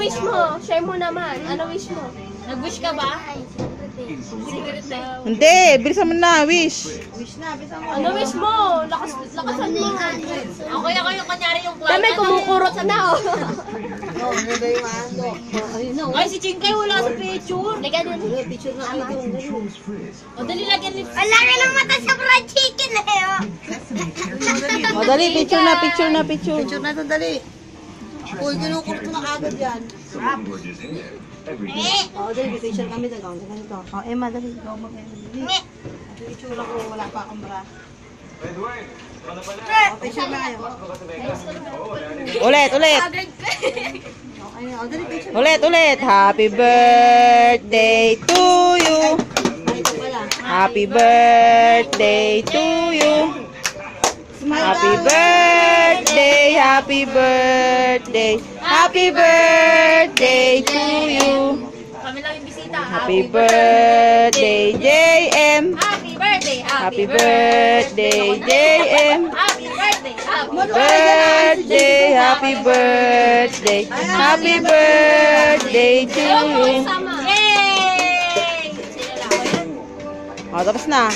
wish mo? Share mo naman. Ano wish mo? Nag-wish ka ba? Hindi, bilisan mo na, wish. Ano wish mo? Lakasan mo. Ako yung kanyari yung plan. Dami, kumukurot na oh. Ay, si Chinkay wala sa picture. Liga din. O, dali lagyan ni... Wala ka ng mata sa fried chicken eh. O, dali, picture na, picture na, picture. Picture na ito, dali. Uy, kinukurot mo na kagad yan. Oo, dali, picture kami na ganito. O, Emma, dali. Ikaw mag-Emma. Picture ako, wala pa akong bra. O, picture na kayo. Ulit, ulit. Ayun, o, dali, picture. Ulit, ulit. Happy birthday to you. Ay, ito pala. Happy birthday to you. Happy birthday, happy birthday, happy birthday to you. Kami lang yung bisita. Happy birthday, JM. Happy birthday. Happy birthday, JM. Happy birthday. Birthday, happy birthday, happy birthday to you. Yay! O, tapos na.